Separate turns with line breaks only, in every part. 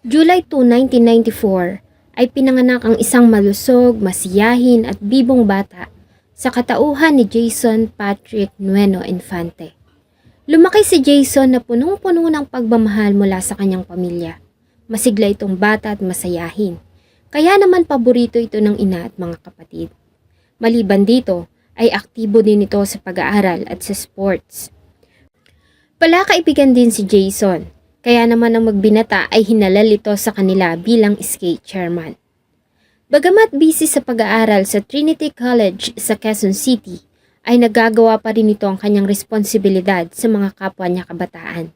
July 2, 1994 ay pinanganak ang isang malusog, masiyahin at bibong bata sa katauhan ni Jason Patrick Nueno Infante. Lumaki si Jason na punong-puno ng pagmamahal mula sa kanyang pamilya. Masigla itong bata at masayahin, kaya naman paborito ito ng ina at mga kapatid. Maliban dito, ay aktibo din ito sa pag-aaral at sa sports. Palakaibigan din si Jason, kaya naman ang magbinata ay hinalal ito sa kanila bilang skate chairman. Bagamat busy sa pag-aaral sa Trinity College sa Quezon City, ay nagagawa pa rin ito ang kanyang responsibilidad sa mga kapwa niya kabataan.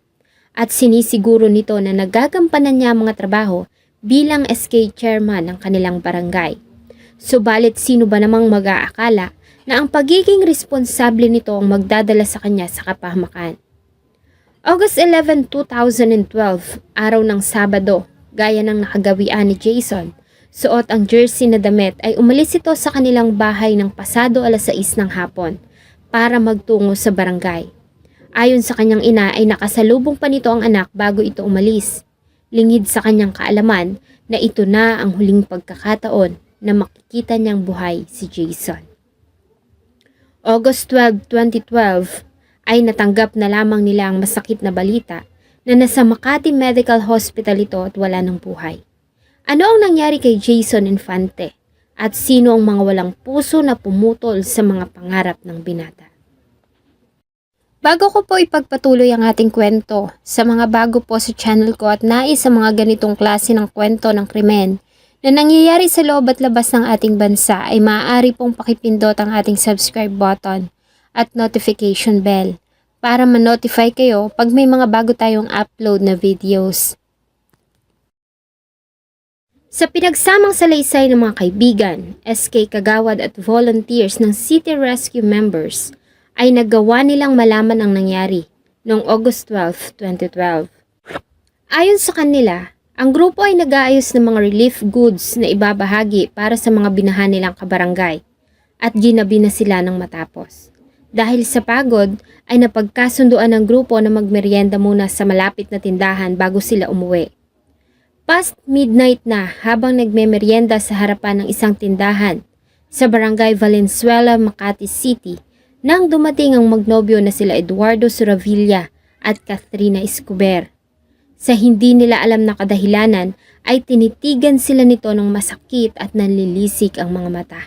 At sinisiguro nito na nagagampanan niya ang mga trabaho bilang skate chairman ng kanilang barangay. Subalit sino ba namang mag-aakala na ang pagiging responsable nito ang magdadala sa kanya sa kapahamakan. August 11, 2012, araw ng Sabado, gaya ng nakagawian ni Jason, suot ang jersey na damit ay umalis ito sa kanilang bahay ng pasado alas 6 ng hapon para magtungo sa barangay. Ayon sa kanyang ina ay nakasalubong pa nito ang anak bago ito umalis. Lingid sa kanyang kaalaman na ito na ang huling pagkakataon na makikita niyang buhay si Jason. August 12, 2012 ay natanggap na lamang nila ang masakit na balita na nasa Makati Medical Hospital ito at wala ng buhay. Ano ang nangyari kay Jason Infante at sino ang mga walang puso na pumutol sa mga pangarap ng binata? Bago ko po ipagpatuloy ang ating kwento, sa mga bago po sa channel ko at nais sa mga ganitong klase ng kwento ng krimen na nangyayari sa loob at labas ng ating bansa ay maaari pong pakipindot ang ating subscribe button at notification bell para ma-notify kayo pag may mga bago tayong upload na videos. Sa pinagsamang salaysay ng mga kaibigan, SK Kagawad at volunteers ng City Rescue members ay nagawa nilang malaman ang nangyari noong August 12, 2012. Ayon sa kanila, ang grupo ay nag-aayos ng mga relief goods na ibabahagi para sa mga binahan nilang kabarangay at ginabi na sila ng matapos. Dahil sa pagod ay napagkasunduan ng grupo na magmerienda muna sa malapit na tindahan bago sila umuwi. Past midnight na habang nagmemeryenda sa harapan ng isang tindahan sa barangay Valenzuela, Makati City nang dumating ang magnobyo na sila Eduardo Suravilla at Catherina Escobar. Sa hindi nila alam na kadahilanan ay tinitigan sila nito ng masakit at nanlilisik ang mga mata.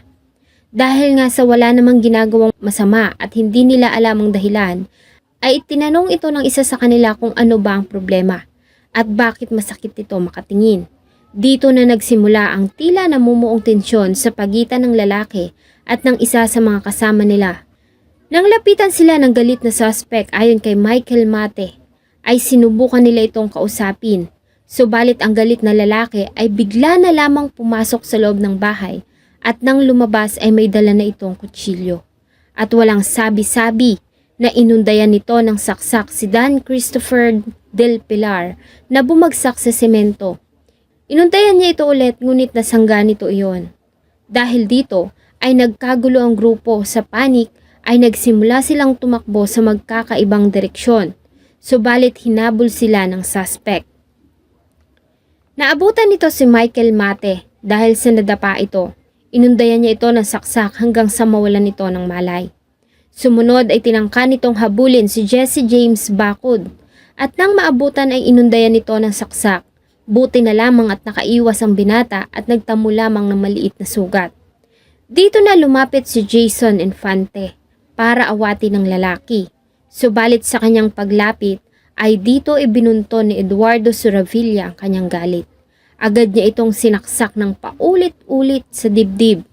Dahil nga sa wala namang ginagawang masama at hindi nila alam ang dahilan, ay tinanong ito ng isa sa kanila kung ano ba ang problema at bakit masakit ito makatingin. Dito na nagsimula ang tila namumuong tensyon sa pagitan ng lalaki at ng isa sa mga kasama nila. Nang lapitan sila ng galit na suspect ayon kay Michael Mate, ay sinubukan nila itong kausapin. Subalit ang galit na lalaki ay bigla na lamang pumasok sa loob ng bahay at nang lumabas ay may dala na itong kutsilyo. At walang sabi-sabi na inundayan nito ng saksak si Dan Christopher Del Pilar na bumagsak sa semento. Inundayan niya ito ulit ngunit nasangga nito iyon. Dahil dito ay nagkagulo ang grupo. Sa panik ay nagsimula silang tumakbo sa magkakaibang direksyon. Subalit hinabol sila ng suspect. Naabutan nito si Michael Mate dahil sa nadapa ito. Inundayan niya ito ng saksak hanggang sa mawalan ito ng malay. Sumunod ay tinangka nitong habulin si Jesse James Bacud at nang maabutan ay inundayan nito ng saksak. Buti na lamang at nakaiwas ang binata at nagtamo lamang ng maliit na sugat. Dito na lumapit si Jason Infante para awatin ng lalaki. Subalit sa kanyang paglapit ay dito ibinunto ni Eduardo Suravilla ang kanyang galit. Agad niya itong sinaksak ng paulit-ulit sa dibdib.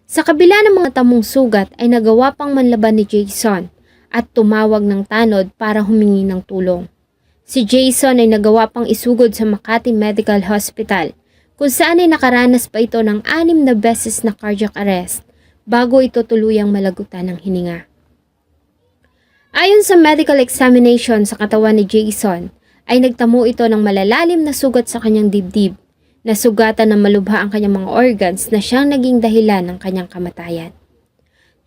Sa kabila ng mga tamong sugat ay nagawa pang manlaban ni Jason at tumawag ng tanod para humingi ng tulong. Si Jason ay nagawa pang isugod sa Makati Medical Hospital kung saan ay nakaranas pa ito ng 6 na beses na cardiac arrest bago ito tuluyang malagutan ng hininga. Ayon sa medical examination sa katawan ni Jason, ay nagtamo ito ng malalalim na sugat sa kanyang dibdib, na sugatan na malubha ang kanyang mga organs na siyang naging dahilan ng kanyang kamatayan.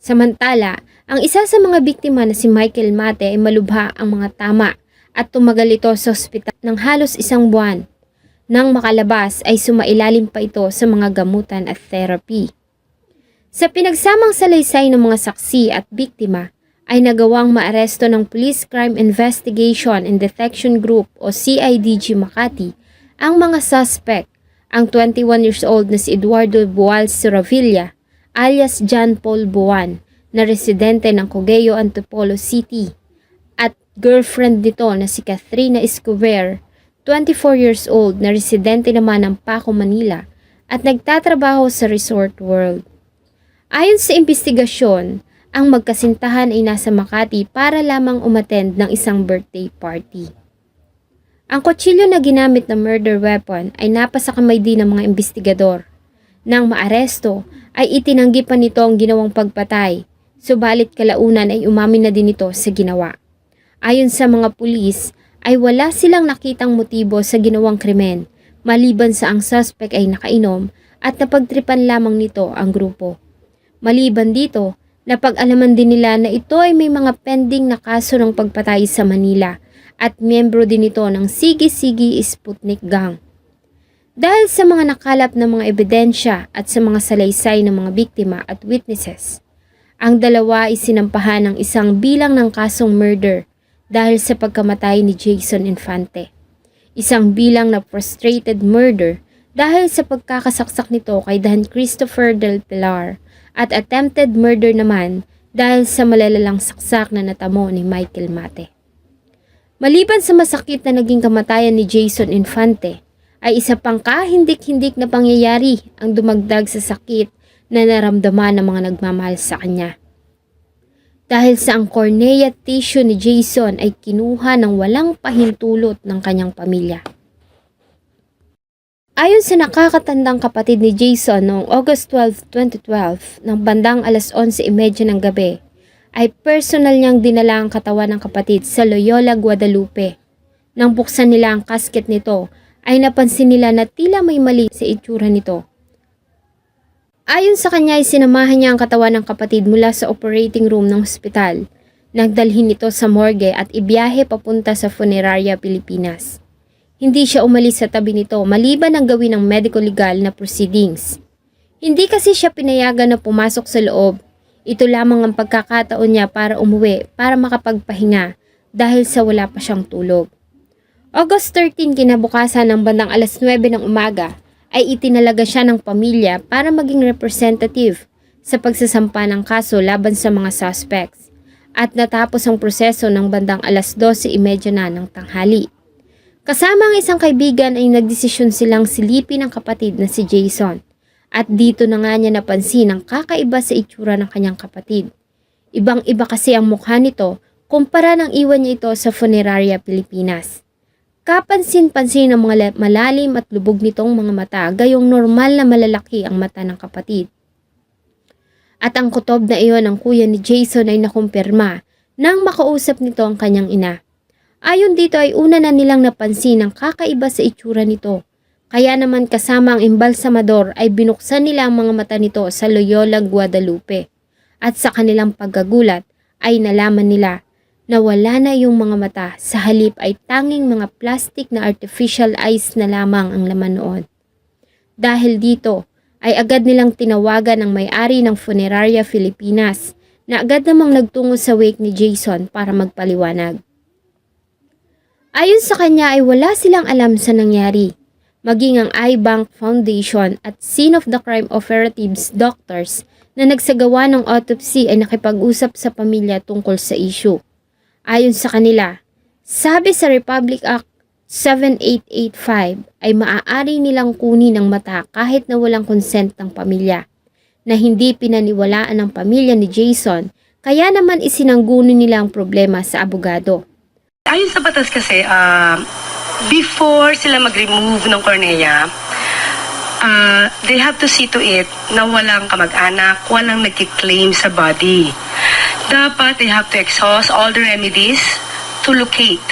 Samantala, ang isa sa mga biktima na si Michael Mate ay malubha ang mga tama at tumagal ito sa ospital ng halos 1 buwan. Nang makalabas ay sumailalim pa ito sa mga gamutan at therapy. Sa pinagsamang salaysay ng mga saksi at biktima, ay nagawang maaresto ng Police Crime Investigation and Detection Group o CIDG Makati ang mga suspect, ang 21 years old na si Eduardo Boal Siravilla alias John Paul Buwan na residente ng Cogeo, Antipolo City at girlfriend nito na si Cathrina Escobar, 24 years old na residente naman ng Paco, Manila at nagtatrabaho sa Resort World. Ayon sa investigasyon, ang magkasintahan ay nasa Makati para lamang umattend ng isang birthday party. Ang kutsilyo na ginamit na murder weapon ay napasa kamay din ng mga investigador. Nang maaresto ay itinanggi pa nito ang ginawang pagpatay, subalit kalaunan ay umamin na din ito sa ginawa. Ayon sa mga pulis ay wala silang nakitang motibo sa ginawang krimen maliban sa ang suspect ay nakainom at napagtripan lamang nito ang grupo. Maliban dito, napag-alaman din nila na ito ay may mga pending na kaso ng pagpatay sa Manila at miyembro din ito ng Sige-Sige Sputnik Gang. Dahil sa mga nakalap na mga ebidensya at sa mga salaysay ng mga biktima at witnesses, ang dalawa ay sinampahan ng isang bilang ng kasong murder dahil sa pagkamatay ni Jason Infante. Isang bilang na frustrated murder dahil sa pagkakasaksak nito kay Dan Christopher Del Pilar at attempted murder naman dahil sa malalalang saksak na natamo ni Michael Mate. Maliban sa masakit na naging kamatayan ni Jason Infante, ay isa pang kahindik-hindik na pangyayari ang dumagdag sa sakit na naramdaman ng mga nagmamahal sa kanya. Dahil sa ang cornea tissue ni Jason ay kinuha ng walang pahintulot ng kanyang pamilya. Ayon sa nakakatandang kapatid ni Jason noong August 12, 2012, ng bandang alas 11:30 ng gabi, ay personal niyang dinala ang katawan ng kapatid sa Loyola, Guadalupe. Nang buksan nila ang casket nito, ay napansin nila na tila may mali sa itsura nito. Ayon sa kanya ay sinamahan niya ang katawan ng kapatid mula sa operating room ng ospital. Nagdalhin ito sa morgue at ibiyahe papunta sa Funeraria Pilipinas. Hindi siya umalis sa tabi nito maliban ang gawin ng medico-legal na proceedings. Hindi kasi siya pinayagan na pumasok sa loob. Ito lamang ang pagkakataon niya para umuwi para makapagpahinga dahil sa wala pa siyang tulog. August 13 kinabukasan ng bandang alas 9 ng umaga ay itinalaga siya ng pamilya para maging representative sa pagsasampa ng kaso laban sa mga suspects at natapos ang proseso ng bandang alas 12:30 na ng tanghali. Kasama ang isang kaibigan ay nagdesisyon silang silipin ang kapatid na si Jason. At dito na nga niya napansin ang kakaiba sa itsura ng kanyang kapatid. Ibang-iba kasi ang mukha nito kumpara ng iwan niya ito sa Funeraria Pilipinas. Kapansin-pansin ang mga malalim at lubog nitong mga mata gayong normal na malalaki ang mata ng kapatid. At ang kutob na iyon ng kuya ni Jason ay nakumpirma nang makausap nito ang kanyang ina. Ayon dito ay una na nilang napansin ang kakaiba sa itsura nito. Kaya naman kasama ang embalsamador ay binuksan nila ang mga mata nito sa Loyola, Guadalupe. At sa kanilang pagkagulat ay nalaman nila na wala na yung mga mata, sa halip ay tanging mga plastic na artificial eyes na lamang ang laman noon. Dahil dito ay agad nilang tinawagan ang may-ari ng Funeraria Pilipinas na agad namang nagtungo sa wake ni Jason para magpaliwanag. Ayon sa kanya ay wala silang alam sa nangyari. Maging ang iBank Foundation at Scene of the Crime Operatives doctors na nagsagawa ng autopsy ay nakipag-usap sa pamilya tungkol sa issue. Ayon sa kanila, sabi sa Republic Act 7885 ay maaari nilang kunin ang mata kahit na walang consent ng pamilya, na hindi pinaniwalaan ng pamilya ni Jason kaya naman isinangguno nila ang problema sa abogado.
Ayon sa batas kasi, before sila mag-remove ng cornea, they have to see to it na walang kamag-anak, walang nagkiklaim sa body. Dapat they have to exhaust all the remedies to locate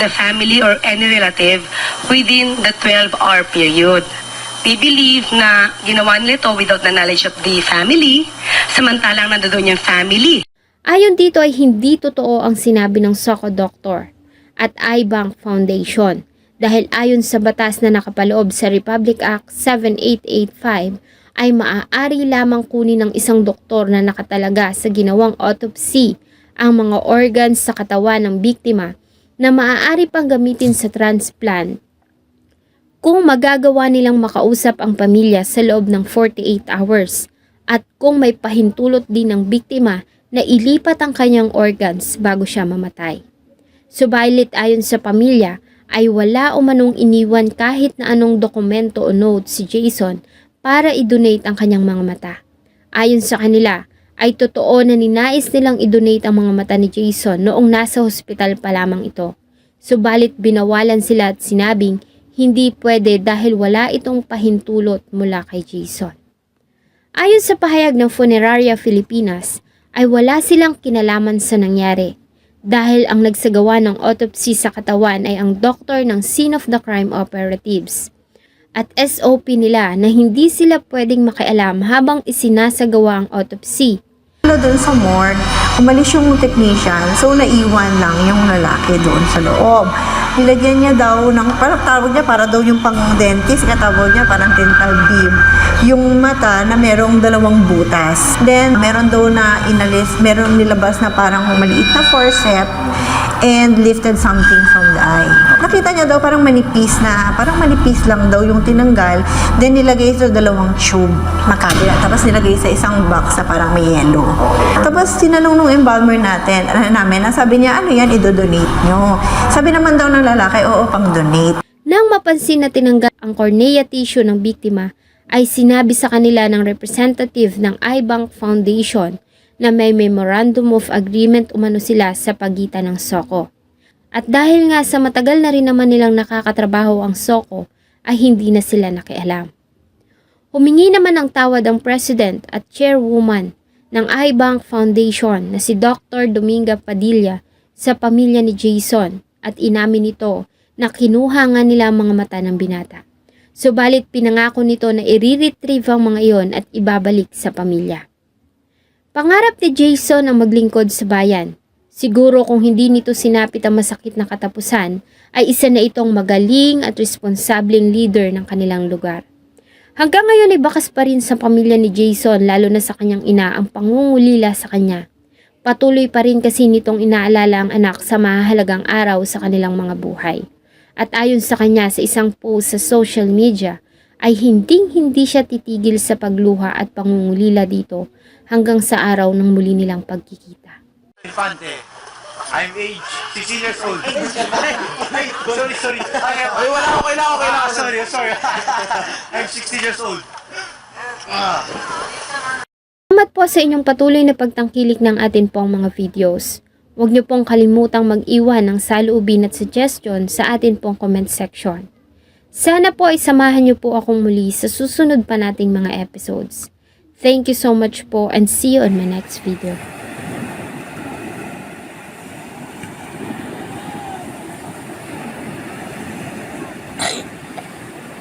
the family or any relative within the 12-hour period. We believe na ginawa nila ito without the knowledge of the family, samantalang nandoon yung family.
Ayon dito ay hindi totoo ang sinabi ng Soco Doctor at iBank Foundation Dahil ayon sa batas na nakapaloob sa Republic Act 7885 ay maaari lamang kunin ng isang doktor na nakatalaga sa ginawang autopsy ang mga organs sa katawan ng biktima na maaari pang gamitin sa transplant kung magagawa nilang makausap ang pamilya sa loob ng 48 hours at kung may pahintulot din ng biktima na ilipat ang kanyang organs bago siya mamatay. Subalit ayon sa pamilya ay wala umanong iniwan kahit na anong dokumento o note si Jason para i-donate ang kanyang mga mata. Ayon sa kanila ay totoo na ninais nilang i-donate ang mga mata ni Jason noong nasa hospital pa lamang ito. Subalit binawalan sila at sinabing hindi pwede dahil wala itong pahintulot mula kay Jason. Ayon sa pahayag ng Funeraria Filipinas, ay wala silang kinalaman sa nangyari dahil ang nagsagawa ng autopsy sa katawan ay ang doktor ng scene of the crime operatives. At SOP nila na hindi sila pwedeng makialam habang isinasagawa ang autopsy.
Doon sa morgue, umalis yung technician, so naiwan lang yung lalaki doon sa loob. Nilagyan niya daw ng, parang tawag niya, para daw yung pang-dentist, katawag niya parang dental beam. Yung mata na merong 2 butas. Then, meron daw na inalis, meron nilabas na parang maliit na forceps and lifted something from the eye. Nakita niya daw parang manipis lang daw yung tinanggal, then nilagay sa 2 tube na kabila, tapos nilagay sa isang box na parang may yellow. Tapos tinanong nung embalmer namin, sabi niya, ano yan, idodonate nyo? Sabi naman daw ng lalaki, oo, pang-donate.
Nang mapansin na tinanggal ang cornea tissue ng biktima, ay sinabi sa kanila ng representative ng iBank Foundation na may memorandum of agreement umano sila sa pagitan ng SOCO. At dahil nga sa matagal na rin naman nilang nakakatrabaho ang SOCO, ay hindi na sila nakialam. Humingi naman ng tawad ang president at chairwoman ng iBank Foundation na si Dr. Dominga Padilla sa pamilya ni Jason at inamin nito na kinuha nga nila ang mga mata ng binata. Subalit pinangako nito na i-retrieve ang mga iyon at ibabalik sa pamilya. Pangarap ni Jason ang maglingkod sa bayan. Siguro kung hindi nito sinapit ang masakit na katapusan, ay isa na itong magaling at responsableng leader ng kanilang lugar. Hanggang ngayon ay bakas pa rin sa pamilya ni Jason lalo na sa kanyang ina ang pangungulila sa kanya. Patuloy pa rin kasi nitong inaalala ang anak sa mahalagang araw sa kanilang mga buhay. At ayon sa kanya sa isang post sa social media, ay hindi siya titigil sa pagluha at pangungulila dito hanggang sa araw ng muli nilang pagkikita.
Infante, I'm age 16 years old. Ay, sorry. Ay, wala ako, kailangan. Sorry. I'm 16 years old.
Salamat po sa inyong patuloy na pagtangkilik ng atin pong mga videos. Huwag niyo pong kalimutang mag-iwan ng saloobin at suggestion sa atin pong comment section. Sana po ay samahan niyo po akong muli sa susunod pa nating mga episodes. Thank you so much po and see you on my next video.